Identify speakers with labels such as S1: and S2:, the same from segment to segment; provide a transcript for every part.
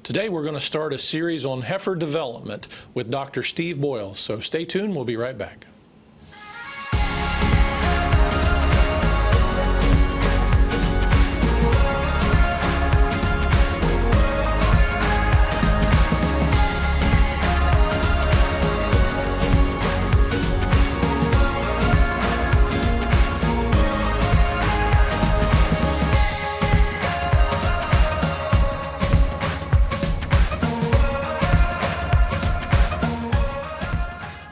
S1: Today we're going to start a series on heifer development with Dr. Steve Boyles, so stay tuned, we'll be right back.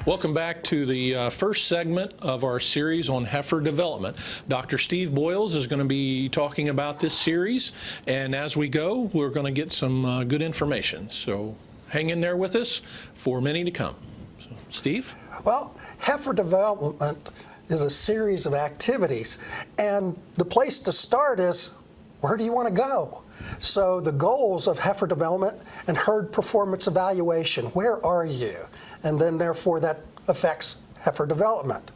S1: Welcome back to the first segment of our series on heifer development. Dr. Steve Boyles is going to be talking about this series, and as we go, we're going to get some good information. So hang in there with us for many to come. So, Steve?
S2: Well, heifer development is a series of activities, and the place to start is, where do you want to go? So the goals of heifer development and herd performance evaluation, where are you? And then therefore that affects heifer development.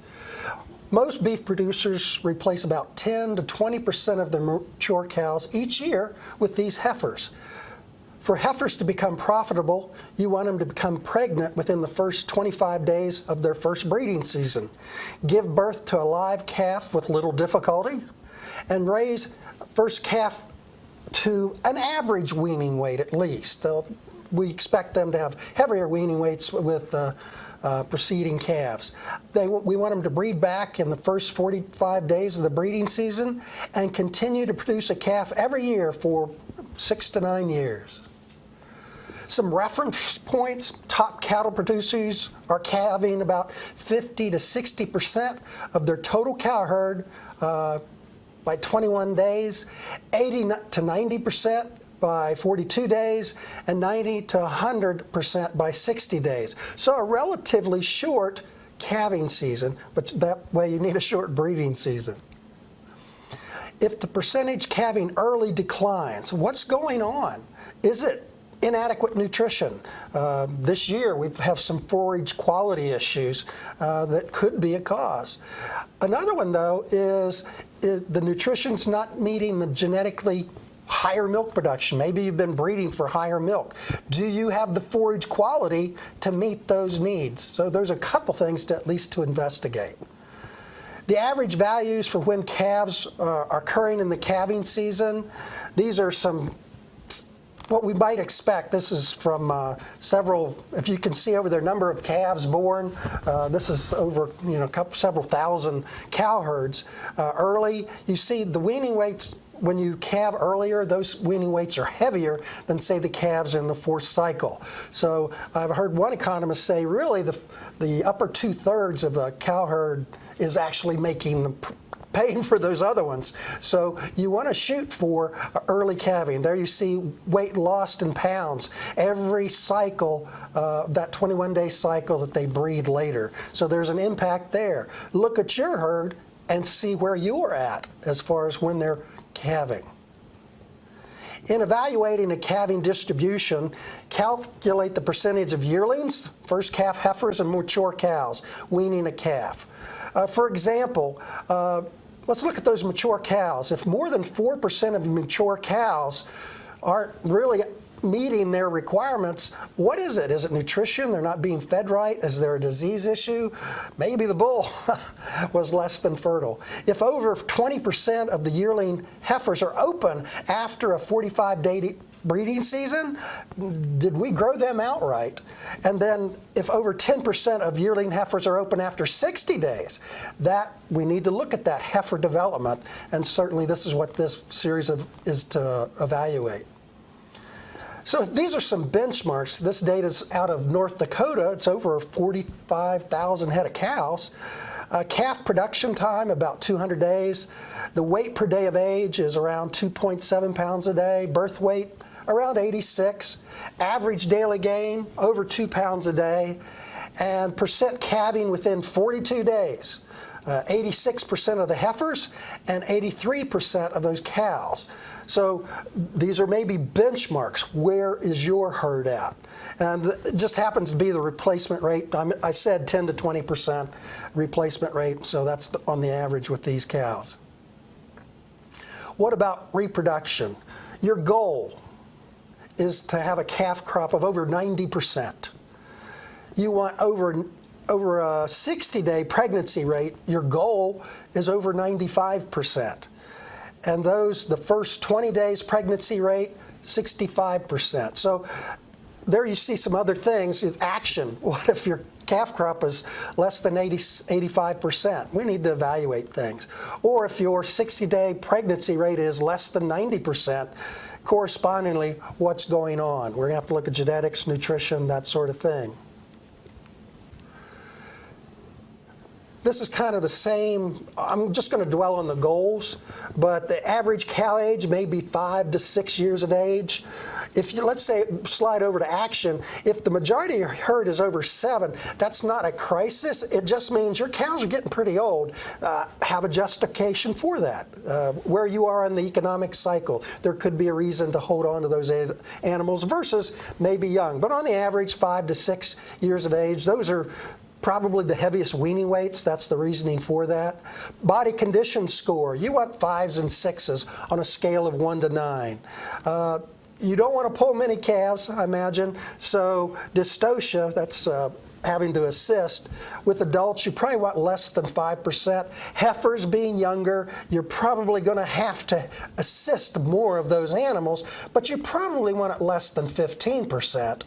S2: Most beef producers replace about 10 to 20% of their mature cows each year with these heifers. For heifers to become profitable, you want them to become pregnant within the first 25 days of their first breeding season, give birth to a live calf with little difficulty, and raise first calf to an average weaning weight at least. We expect them to have heavier weaning weights with preceding calves. We want them to breed back in the first 45 days of the breeding season and continue to produce a calf every year for 6 to 9 years. Some reference points: top cattle producers are calving about 50 to 60% of their total cow herd by 21 days, 80 to 90% by 42 days, and 90 to 100% by 60 days. So a relatively short calving season, but that way you need a short breeding season. If the percentage calving early declines, what's going on? Is it inadequate nutrition? This year we have some forage quality issues that could be a cause. Another one, though, is the nutrition's not meeting the genetically higher milk production. Maybe you've been breeding for higher milk. Do you have the forage quality to meet those needs? So there's a couple things to at least to investigate. The average values for when calves are occurring in the calving season, these are some what we might expect. This is from several, if you can see over there, number of calves born. This is over several thousand cow herds. Early, you see the weaning weights. When you calve earlier, those weaning weights are heavier than, say, the calves in the fourth cycle. So I've heard one economist say, really, the upper 2/3 of a cow herd is actually paying for those other ones. So you want to shoot for early calving. There you see weight lost in pounds every cycle, that 21-day cycle that they breed later. So there's an impact there. Look at your herd and see where you're at as far as when they're calving. In evaluating a calving distribution, calculate the percentage of yearlings, first calf heifers, and mature cows weaning a calf. For example, let's look at those mature cows. If more than 4% of mature cows aren't really meeting their requirements, what is it? Is it nutrition? They're not being fed right? Is there a disease issue? Maybe the bull was less than fertile. If over 20% of the yearling heifers are open after a 45-day breeding season, did we grow them outright? And then if over 10% of yearling heifers are open after 60 days, we need to look at that heifer development, and certainly this is what this series is to evaluate. So these are some benchmarks. This data is out of North Dakota. It's over 45,000 head of cows. Calf production time, about 200 days. The weight per day of age is around 2.7 pounds a day. Birth weight, around 86. Average daily gain, over 2 pounds a day. And percent calving within 42 days. 86% of the heifers and 83% of those cows. So these are maybe benchmarks. Where is your herd at? And it just happens to be the replacement rate. I said 10 to 20% replacement rate, so that's on the average with these cows. What about reproduction? Your goal. is to have a calf crop of over 90%. You want over a 60-day pregnancy rate, your goal is over 95%. And the first 20 days pregnancy rate, 65%. So there you see some other things. Action. What if your calf crop is less than 85%? We need to evaluate things. Or if your 60-day pregnancy rate is less than 90%, correspondingly, what's going on? We're going to have to look at genetics, nutrition, that sort of thing. This is kind of the same. I'm just going to dwell on the goals, but the average cow age may be 5 to 6 years of age. If you, let's say, slide over to action, if the majority of your herd is over 7, that's not a crisis. It just means your cows are getting pretty old. Have a justification for that. Where you are in the economic cycle, there could be a reason to hold on to those animals versus maybe young. But on the average, 5 to 6 years of age, those are probably the heaviest weaning weights. That's the reasoning for that. Body condition score. You want 5s and 6s on a scale of 1 to 9. You don't want to pull many calves, I imagine. So dystocia, that's having to assist. With adults, you probably want less than 5%. Heifers being younger, you're probably going to have to assist more of those animals, but you probably want it less than 15%.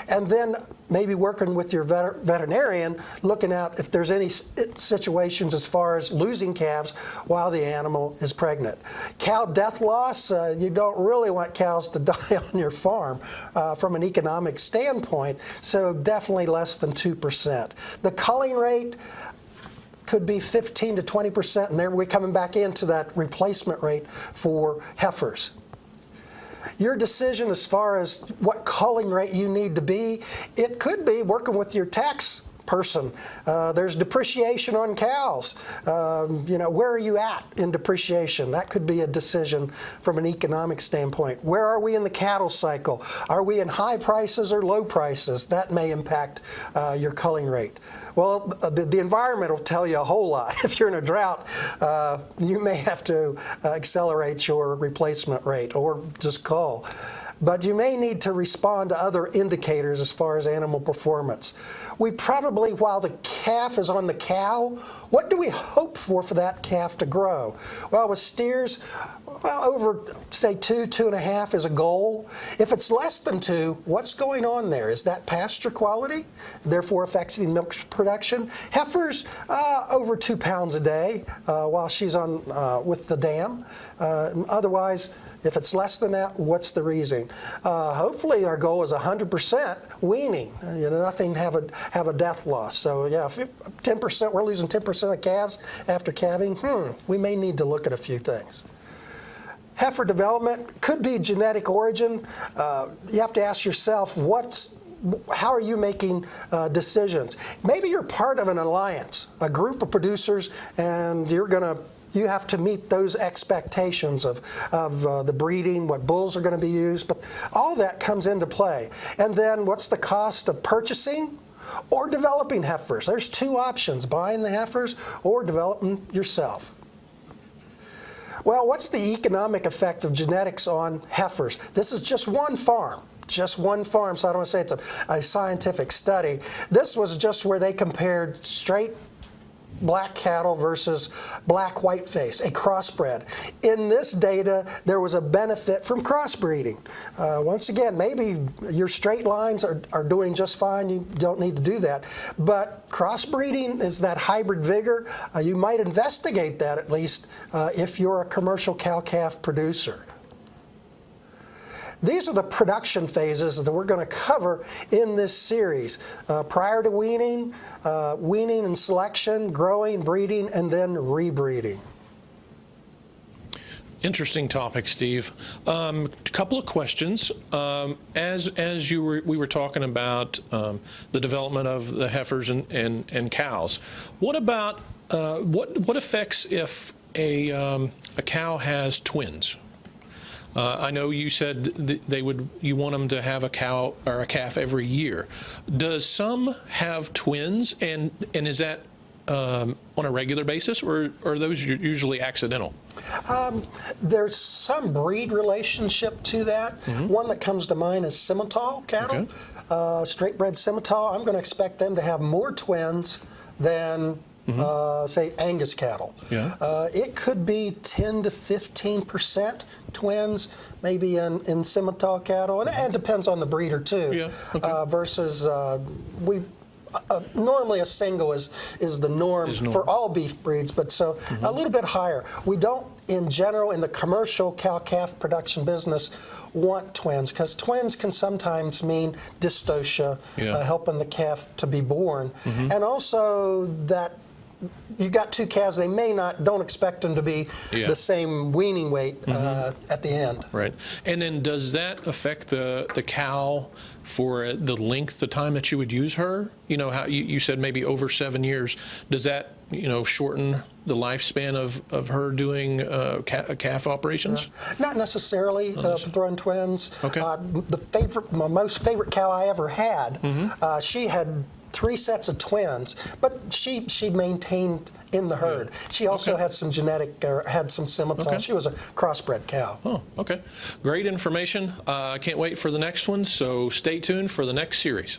S2: And then maybe working with your veterinarian, looking at if there's any situations as far as losing calves while the animal is pregnant. Cow death loss, you don't really want cows to die on your farm from an economic standpoint, so definitely less than 2%. The culling rate could be 15 to 20%, and there we're coming back into that replacement rate for heifers. Your decision as far as what culling rate you need to be, it could be working with your tax person. There's depreciation on cows. Where are you at in depreciation? That could be a decision from an economic standpoint. Where are we in the cattle cycle? Are we in high prices or low prices? That may impact your culling rate. Well, the environment will tell you a whole lot. If you're in a drought, you may have to accelerate your replacement rate or just cull. But you may need to respond to other indicators as far as animal performance. We probably, while the calf is on the cow, what do we hope for that calf to grow? Well, with steers, over, say, 2.5 is a goal. If it's less than 2, what's going on there? Is that pasture quality, therefore affecting milk production? Heifers, over 2 pounds a day while she's on with the dam. Otherwise, if it's less than that, what's the reason? Hopefully, our goal is 100% weaning. Nothing have a death loss. So yeah, 10%, we're losing 10% of calves after calving. We may need to look at a few things. Heifer development could be genetic origin. You have to ask yourself, how are you making decisions? Maybe you're part of an alliance, a group of producers, and you have to meet those expectations of the breeding, what bulls are going to be used, but all that comes into play. And then what's the cost of purchasing or developing heifers? There's 2 options, buying the heifers or developing yourself. Well, what's the economic effect of genetics on heifers? This is just one farm. Just one farm, so I don't want to say it's a scientific study. This was just where they compared straight black cattle versus black whiteface, a crossbred. In this data, there was a benefit from crossbreeding. Once again, maybe your straight lines are doing just fine. You don't need to do that. But crossbreeding is that hybrid vigor. You might investigate that at least if you're a commercial cow-calf producer. These are the production phases that we're going to cover in this series. Prior to weaning, weaning and selection, growing, breeding, and then rebreeding.
S1: Interesting topic, Steve. A couple of questions. As we were talking about the development of the heifers and cows, what about what affects if a cow has twins? I know you said you want them to have a cow or a calf every year. Does some have twins, and is that on a regular basis, or are those usually accidental?
S2: There's some breed relationship to that. One that comes to mind is Simmental cattle.
S1: Okay.
S2: Straight bred Simmental, I'm going to expect them to have more twins than, say, Angus cattle.
S1: Yeah.
S2: It could be 10 to 15% twins, maybe in Simmental cattle, and it depends on the breeder too.
S1: Yeah. Okay.
S2: Versus normally a single is the norm for all beef breeds, but so a little bit higher. We don't, in general, in the commercial cow-calf production business, want twins, because twins can sometimes mean dystocia, helping the calf to be born, and also that you've got two calves, they don't expect them to be the same weaning weight at the end.
S1: Right. And then does that affect the cow for the length of time that you would use her? You know, how you said maybe over 7 years. Does that, shorten the lifespan of her doing calf operations?
S2: Not necessarily throwing twins.
S1: Okay.
S2: My most favorite cow I ever had, she had 3 sets of twins, but she maintained in the herd. She also had some had some Simmental.
S1: Okay.
S2: She was a crossbred cow.
S1: Oh, okay. Great information. I can't wait for the next one, so stay tuned for the next series.